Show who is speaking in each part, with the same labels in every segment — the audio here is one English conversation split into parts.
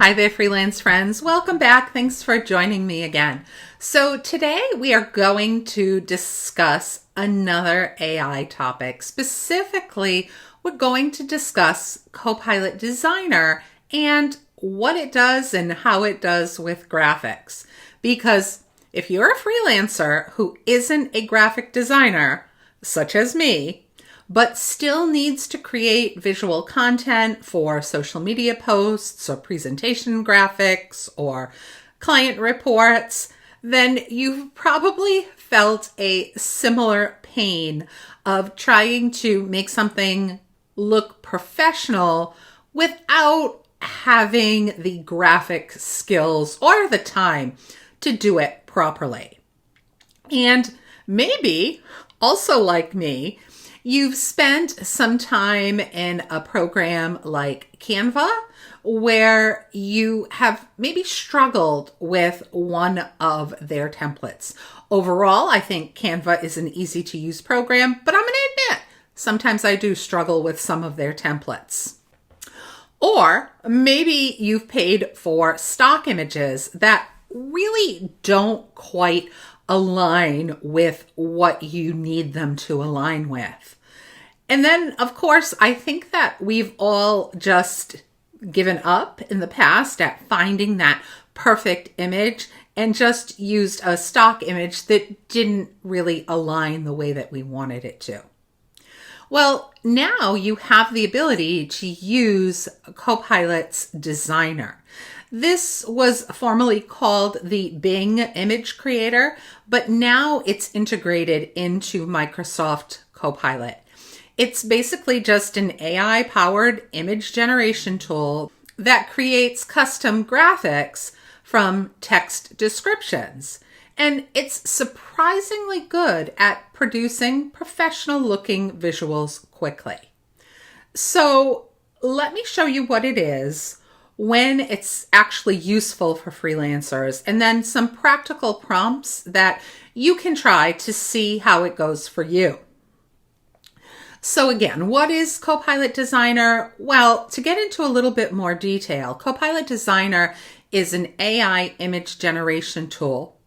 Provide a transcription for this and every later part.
Speaker 1: Hi there, freelance friends. Welcome back. Thanks for joining me again. So today we are going to discuss another AI topic. Specifically, we're going to discuss Copilot Designer and what it does and how it does with graphics. Because if you're a freelancer who isn't a graphic designer, such as me, but still needs to create visual content for social media posts or presentation graphics or client reports, then you've probably felt a similar pain of trying to make something look professional without having the graphic skills or the time to do it properly. And maybe, also like me, you've spent some time in a program like Canva where you have maybe struggled with one of their templates. Overall, I think Canva is an easy to use program, but I'm going to admit, sometimes I do struggle with some of their templates. Or maybe you've paid for stock images that really don't quite align with what you need them to align with. And then, of course, I think that we've all just given up in the past at finding that perfect image and just used a stock image that didn't really align the way that we wanted it to. Well, now you have the ability to use Copilot's Designer. This was formerly called the Bing Image Creator, but now it's integrated into Microsoft Copilot. It's basically just an AI-powered image generation tool that creates custom graphics from text descriptions. And it's surprisingly good at producing professional-looking visuals quickly. So let me show you what it is, when it's actually useful for freelancers, and then some practical prompts that you can try to see how it goes for you. So again, what is Copilot Designer? Well, to get into a little bit more detail, Copilot Designer is an AI image generation tool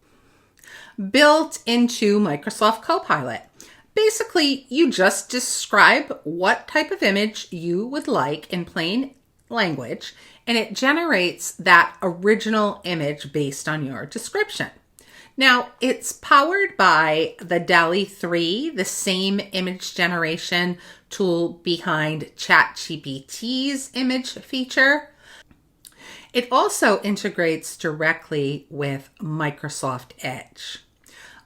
Speaker 1: built into Microsoft Copilot. Basically, you just describe what type of image you would like in plain language, and it generates that original image based on your description. Now, it's powered by the DALL-E 3, the same image generation tool behind ChatGPT's image feature. It also integrates directly with Microsoft Edge.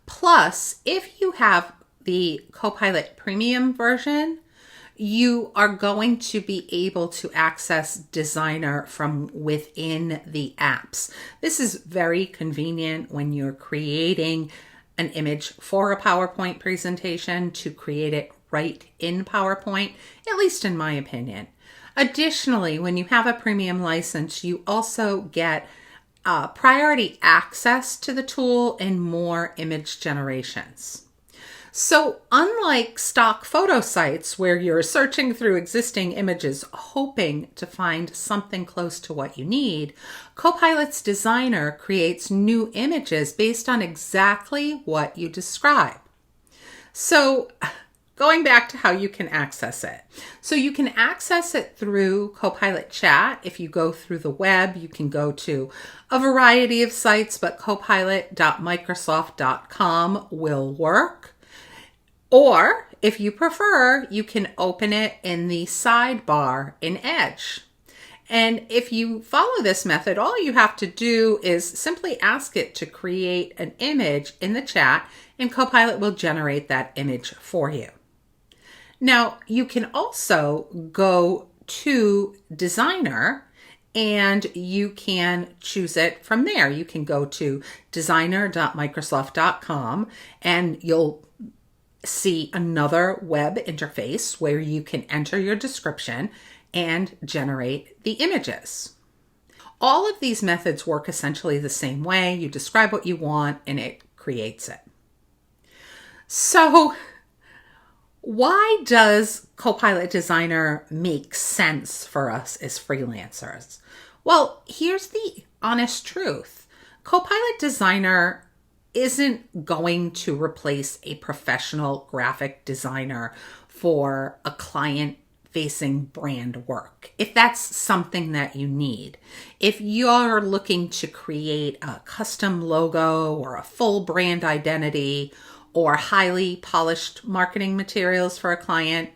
Speaker 1: Plus, if you have the Copilot Premium version, you are going to be able to access Designer from within the apps. This is very convenient when you're creating an image for a PowerPoint presentation to create it right in PowerPoint, at least in my opinion. Additionally, when you have a premium license, you also get priority access to the tool and more image generations. So unlike stock photo sites where you're searching through existing images hoping to find something close to what you need, Copilot's Designer creates new images based on exactly what you describe. So going back to how you can access it. So you can access it through Copilot Chat. If you go through the web, you can go to a variety of sites, but copilot.microsoft.com will work. Or, if you prefer, you can open it in the sidebar in Edge. And if you follow this method, all you have to do is simply ask it to create an image in the chat, and Copilot will generate that image for you. Now, you can also go to Designer and you can choose it from there. You can go to designer.microsoft.com and you'll see another web interface where you can enter your description and generate the images. All of these methods work essentially the same way. You describe what you want and it creates it. So why does Copilot Designer make sense for us as freelancers? Well, here's the honest truth. Copilot Designer isn't going to replace a professional graphic designer for a client-facing brand work, if that's something that you need. If you're looking to create a custom logo or a full brand identity or highly polished marketing materials for a client,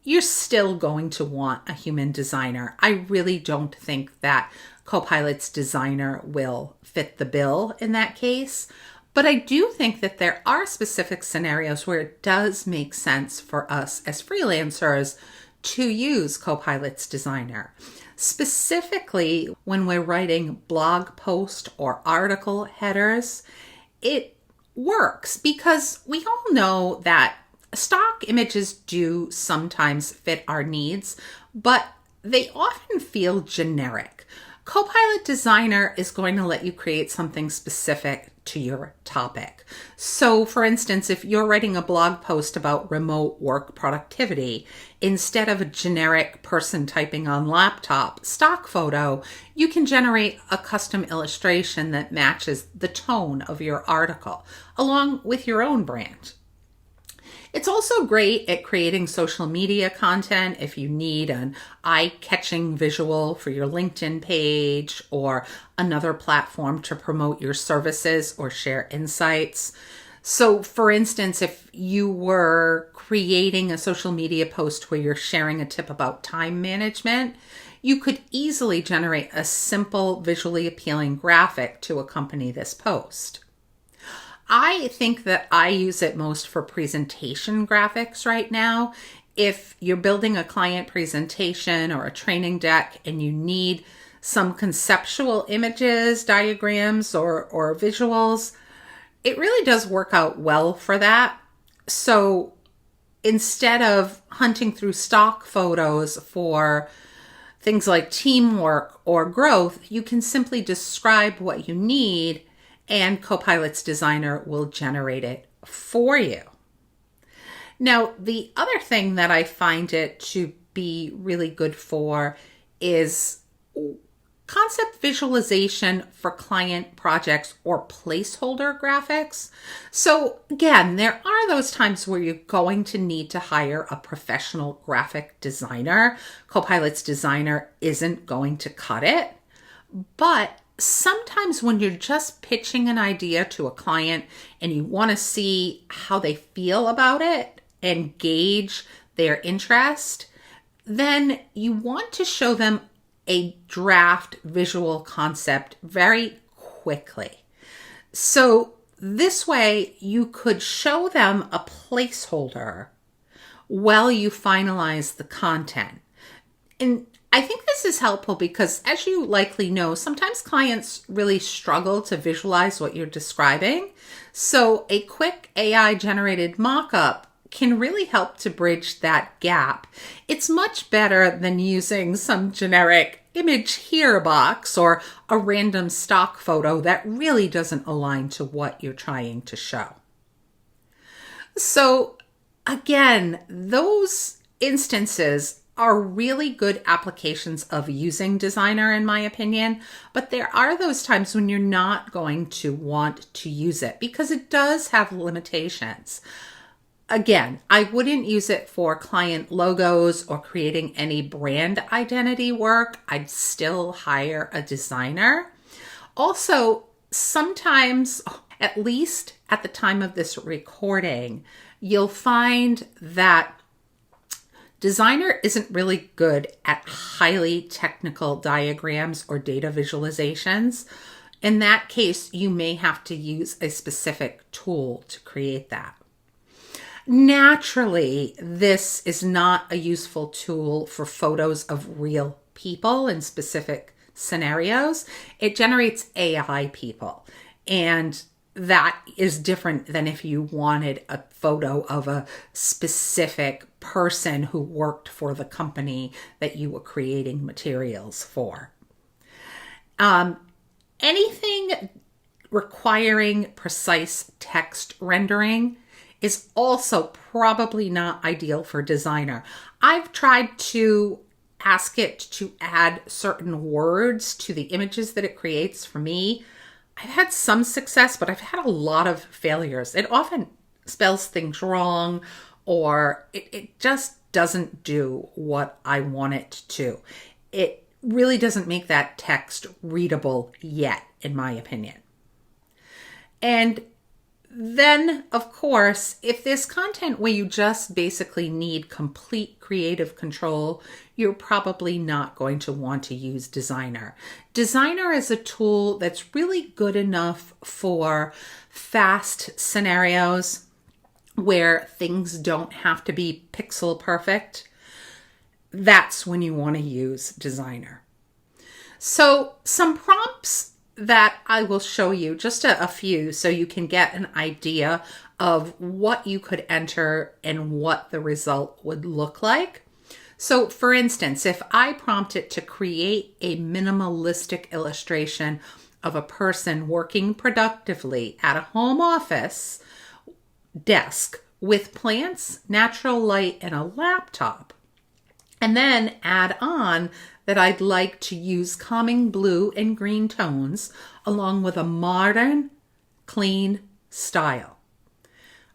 Speaker 1: you're still going to want a human designer. I really don't think that Copilot's designer will fit the bill in that case. But I do think that there are specific scenarios where it does make sense for us as freelancers to use Copilot's designer. Specifically, when we're writing blog post or article headers, it works because we all know that stock images do sometimes fit our needs, but they often feel generic. Copilot Designer is going to let you create something specific to your topic. So, for instance, if you're writing a blog post about remote work productivity, instead of a generic person typing on laptop stock photo, you can generate a custom illustration that matches the tone of your article, along with your own brand. It's also great at creating social media content if you need an eye-catching visual for your LinkedIn page or another platform to promote your services or share insights. So, for instance, if you were creating a social media post where you're sharing a tip about time management, you could easily generate a simple, visually appealing graphic to accompany this post. I think that I use it most for presentation graphics right now. If you're building a client presentation or a training deck and you need some conceptual images, diagrams, or visuals, it really does work out well for that. So instead of hunting through stock photos for things like teamwork or growth, you can simply describe what you need and Copilot's designer will generate it for you. Now, the other thing that I find it to be really good for is concept visualization for client projects or placeholder graphics. So again, there are those times where you're going to need to hire a professional graphic designer. Copilot's designer isn't going to cut it, but sometimes when you're just pitching an idea to a client and you want to see how they feel about it and gauge their interest, then you want to show them a draft visual concept very quickly. So this way you could show them a placeholder while you finalize the content. And I think this is helpful because, as you likely know, sometimes clients really struggle to visualize what you're describing. So a quick AI-generated mock-up can really help to bridge that gap. It's much better than using some generic image here box or a random stock photo that really doesn't align to what you're trying to show. So again, those instances are really good applications of using Designer, in my opinion, but there are those times when you're not going to want to use it because it does have limitations. Again, I wouldn't use it for client logos or creating any brand identity work. I'd still hire a designer. Also, sometimes, at least at the time of this recording, you'll find that Designer isn't really good at highly technical diagrams or data visualizations. In that case, you may have to use a specific tool to create that. Naturally, this is not a useful tool for photos of real people in specific scenarios. It generates AI people, and that is different than if you wanted a photo of a specific person who worked for the company that you were creating materials for. Anything requiring precise text rendering is also probably not ideal for Designer. I've tried to ask it to add certain words to the images that it creates for me, I've had some success, but I've had a lot of failures. It often spells things wrong, or it just doesn't do what I want it to. It really doesn't make that text readable yet, in my opinion. And then, of course, if there's content where you just basically need complete creative control, you're probably not going to want to use Designer. Designer is a tool that's really good enough for fast scenarios where things don't have to be pixel perfect. That's when you want to use Designer. So some prompts that I will show you, just a few, so you can get an idea of what you could enter and what the result would look like. So for instance, if I prompt it to create a minimalistic illustration of a person working productively at a home office desk with plants, natural light, and a laptop, and then add on that I'd like to use calming blue and green tones along with a modern, clean style.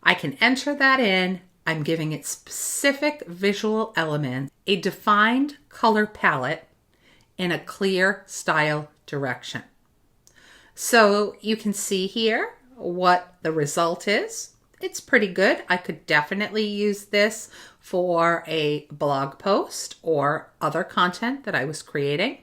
Speaker 1: I can enter that in. I'm giving it specific visual elements, a defined color palette, and a clear style direction. So you can see here what the result is. It's pretty good. I could definitely use this for a blog post or other content that I was creating.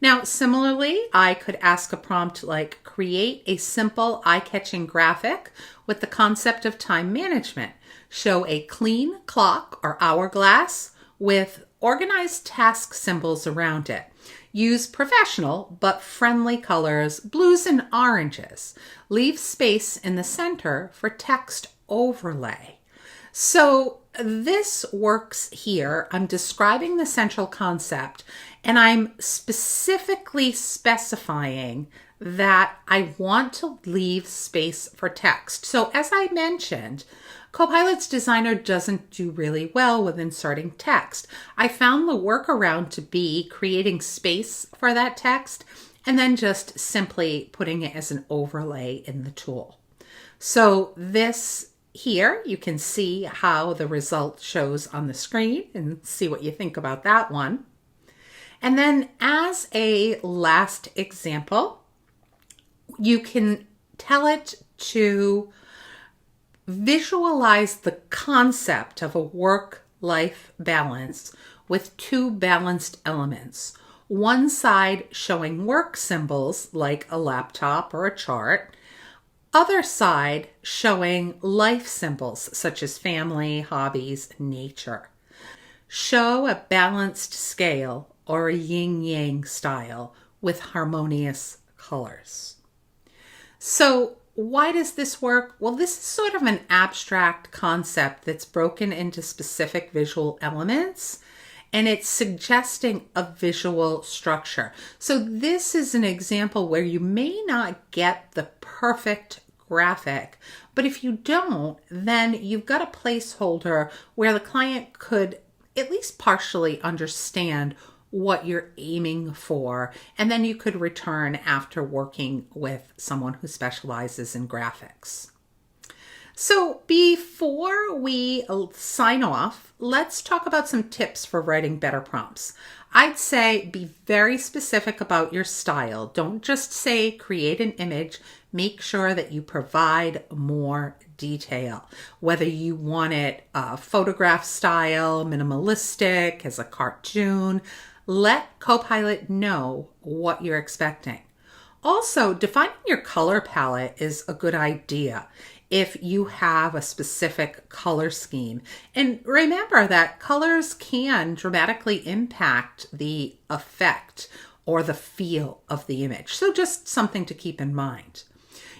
Speaker 1: Now, similarly, I could ask a prompt like create a simple eye-catching graphic with the concept of time management. Show a clean clock or hourglass with organized task symbols around it. Use professional but friendly colors, blues and oranges. Leave space in the center for text overlay. So this works here. I'm describing the central concept, and I'm specifically specifying that I want to leave space for text. So as I mentioned, Copilot's Designer doesn't do really well with inserting text. I found the workaround to be creating space for that text and then just simply putting it as an overlay in the tool. So this here, you can see how the result shows on the screen and see what you think about that one. And then as a last example, you can tell it to visualize the concept of a work-life balance with two balanced elements. One side showing work symbols like a laptop or a chart. Other side showing life symbols such as family, hobbies, nature. Show a balanced scale or a yin-yang style with harmonious colors. So why does this work? Well, this is sort of an abstract concept that's broken into specific visual elements, and it's suggesting a visual structure. So this is an example where you may not get the perfect graphic, but if you don't, then you've got a placeholder where the client could at least partially understand what you're aiming for, and then you could return after working with someone who specializes in graphics. So before we sign off, let's talk about some tips for writing better prompts. I'd say be very specific about your style. Don't just say create an image. Make sure that you provide more detail, whether you want it photograph style, minimalistic, as a cartoon. Let Copilot know what you're expecting. Also, defining your color palette is a good idea if you have a specific color scheme. And remember that colors can dramatically impact the effect or the feel of the image. So just something to keep in mind.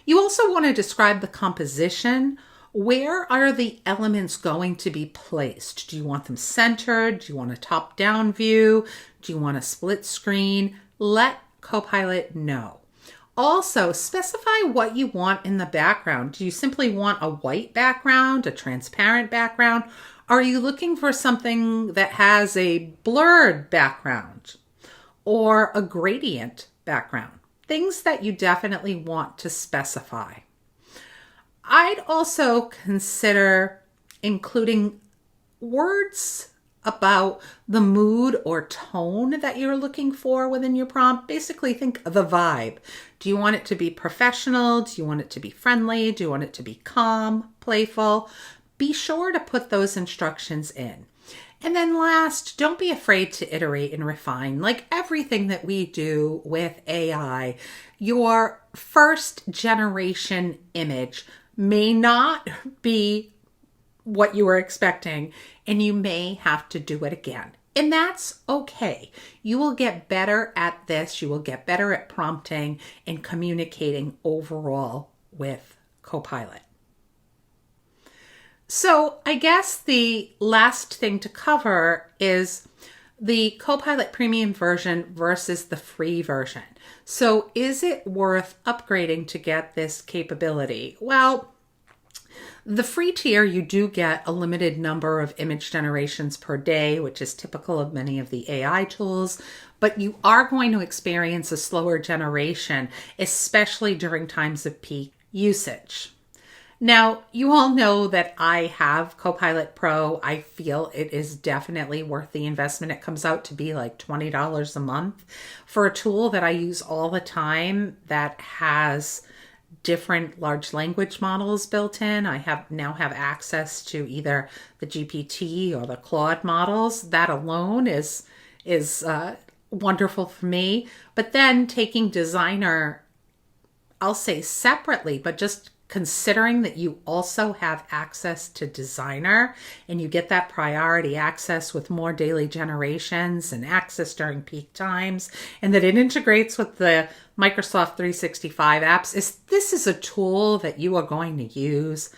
Speaker 1: You also want to describe the composition. Where are the elements going to be placed? Do you want them centered? Do you want a top-down view? Do you want a split screen? Let Copilot know. Also, specify what you want in the background. Do you simply want a white background, a transparent background, Are you looking for something that has a blurred background or a gradient background? Things that you definitely want to specify. I'd also consider including words about the mood or tone that you're looking for within your prompt. Basically, think of the vibe. Do you want it to be professional? Do you want it to be friendly? Do you want it to be calm, playful? Be sure to put those instructions in. And then last, don't be afraid to iterate and refine. Like everything that we do with AI, your first generation image may not be what you were expecting, and you may have to do it again. And that's okay. You will get better at this. You will get better at prompting and communicating overall with Copilot. So I guess the last thing to cover is the Copilot Premium version versus the free version. So is it worth upgrading to get this capability? Well, the free tier, you do get a limited number of image generations per day, which is typical of many of the AI tools, but you are going to experience a slower generation, especially during times of peak usage. Now, you all know that I have Copilot Pro. I feel it is definitely worth the investment. It comes out to be like $20 a month for a tool that I use all the time that has different large language models built in. I now have access to either the GPT or the Claude models. That alone is wonderful for me. But then taking Designer, I'll say separately, but just considering that you also have access to Designer and you get that priority access with more daily generations and access during peak times, and that it integrates with the Microsoft 365 apps, this is a tool that you are going to use.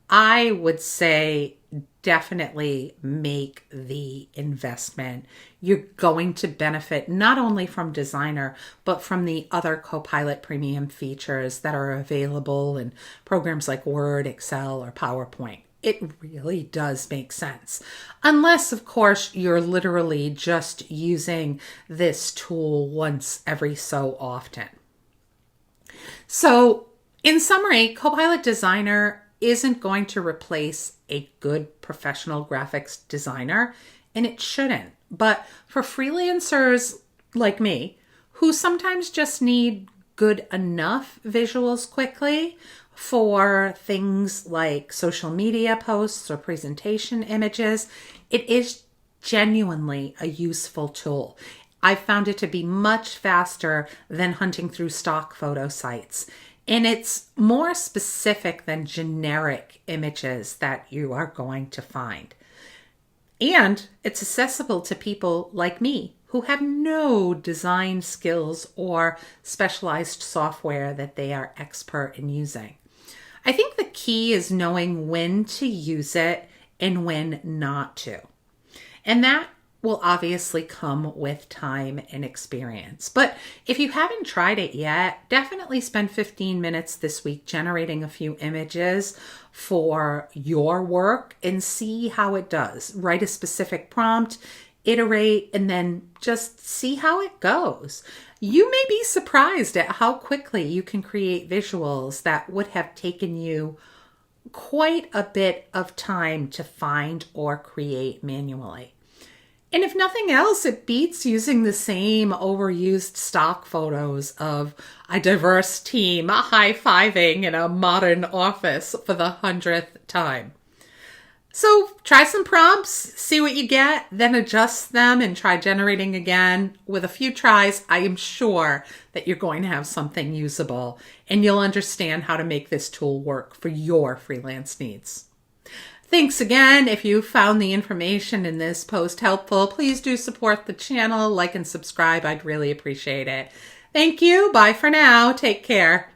Speaker 1: I would say definitely make the investment. You're going to benefit not only from Designer, but from the other Copilot Premium features that are available in programs like Word, Excel, or PowerPoint. It really does make sense. Unless, of course, you're literally just using this tool once every so often. So, in summary, Copilot Designer isn't going to replace a good professional graphics designer, and it shouldn't. But for freelancers like me, who sometimes just need good enough visuals quickly for things like social media posts or presentation images, it is genuinely a useful tool. I found it to be much faster than hunting through stock photo sites. And it's more specific than generic images that you are going to find. And it's accessible to people like me who have no design skills or specialized software that they are expert in using. I think the key is knowing when to use it and when not to. And that will obviously come with time and experience. But if you haven't tried it yet, definitely spend 15 minutes this week generating a few images for your work and see how it does. Write a specific prompt, iterate, and then just see how it goes. You may be surprised at how quickly you can create visuals that would have taken you quite a bit of time to find or create manually. And if nothing else, it beats using the same overused stock photos of a diverse team high-fiving in a modern office for the 100th time. So try some prompts, see what you get, then adjust them and try generating again. With a few tries, I am sure that you're going to have something usable and you'll understand how to make this tool work for your freelance needs. Thanks again. If you found the information in this post helpful, please do support the channel, like and subscribe. I'd really appreciate it. Thank you. Bye for now. Take care.